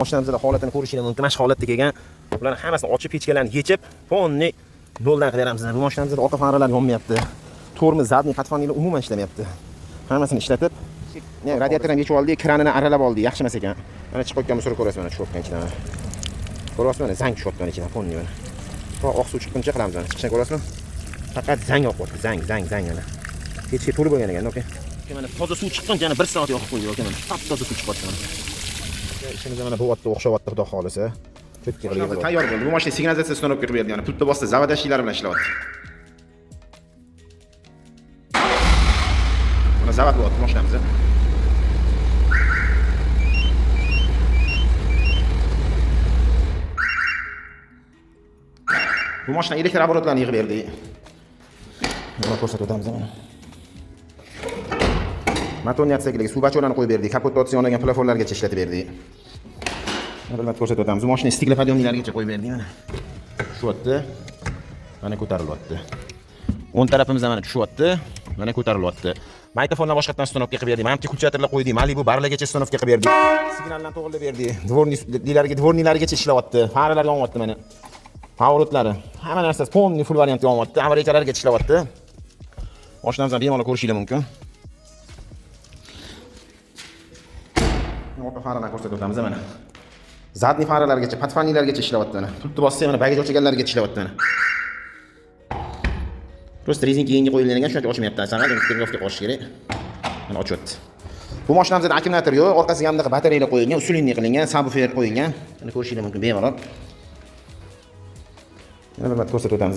Mashinamizda holatini ko'rishingiz mumkin. Mana shu holatda kelgan. Ularni hammasini ochib, pechkalarni yechib, polni noldan qilyapmiz. Bu mashinamizda orqa faralar yonmayapti. Tormoz, zadniy qatfonlar umuman ishlamayapti. Hammasini ishlatib, radiatorni yechib oldik, kranini aralab oldik. Yaxshi emas ekan. Mana chiqayotgan musor ko'rasiz mana tushayotgan ichidan. Ko'ryapsizmi? Mana zang tushayotgan ichidan polni mana. To oq suv chiqquncha qilamiz mana. Chiqishini ko'rasizmi? Faqat zang yoqyapti. Zang mana. Pechga to'lib bo'lgan ekan, oke. Mana toza suv chiqquncha yana 1 soat yoqib qo'ydik ekan. Toza suv chiqyapti mana. İşimiz mana bu vatda o'xshayapti, xudo xolisa. Cho'tga qilib tayyor bo'ldi. Bu mashina signalizatsiya stanovka qilib berdi, ya'ni pultda bosdi, zavod ishlari bilan ishlayapti. Mana zavod bo'lyapti mashinamiz. Bu mashina elektr oborotlarini yig'ib berdi. Buni ko'rsatib o'tamiz mana. Motorniyatsagiga suv bachorlarini qo'yib berdik, kapotasiya degan plafonlargacha ishlatib berdik. Albatta ko'rsatib o'tamiz. Bu mashina stiklopodiyomlargacha qo'yib berdik mana. Tushyapti. Mana ko'tarilyapti. O'ng tarafimizda mana tushyapti. Mana ko'tarilyapti. Maytofonlar boshqatdan stanovka qilib berdik. Mana bu kulchatorlar qo'ydik. Malibu barlargacha stanovka qilib berdik. Signallarni to'g'rilab berdik. Dvorniylarigacha ishlayapti. Faralar yonyapti mana. Pavlotlari. Hamma narsasi polni full variant yonyapti. Avariychalargacha ishlayapti. Mashinamizni bemalol ko'rishingiz mumkin. Orqa farani ko'rsatib o'tamiz mana. Zadniy faralargacha, patfaniylargacha ishlayapti mana. Pultni bossa mana bagaj ochaganlargacha ishlayapti mana. Prosta rezinka yengi qo'yilgan, shuncha ochmayapti. Sanad elektronovka qo'yish kerak. Mana ochyapti. Bu mashinamizda akkumulyator yo'q, orqasiga ham batareyalar qo'yilgan, usulinli qilingan, subwoofer qo'yilgan. Mana ko'rishingiz mumkin bemalol. Yana bir marta ko'rsatib o'tamiz.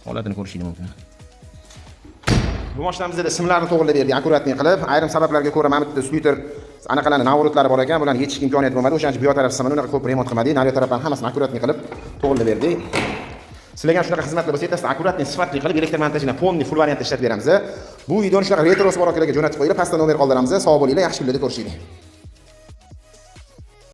Holatini ko'rishingiz mumkin. Bu mashinamizda simlarni to'g'rilab berdik, akkuratni qilib, ayrim sabablarga ko'ra mana bu spliter anaqalarning navrotlari bor ekan, bularni yechish imkoniyati bo'lmadi. O'shaning uchun bu taraf simini unaqa ko'p remont qilmadik. Nariyoq tarafdan hammasini akkuratni qilib to'g'rilab berdik. Sizlarga ham shunaqa xizmatlar bo'lsa, ertasiga akkuratni sifatli qilib elektr montajini polni full variantda ishlatib beramiz. Bu videoni shunaqa retro bor akalarga jo'natib qo'yinglar, pastda nomer qoldiramiz. Sog' bo'linglar, yaxshi kunlarda ko'rishaylik.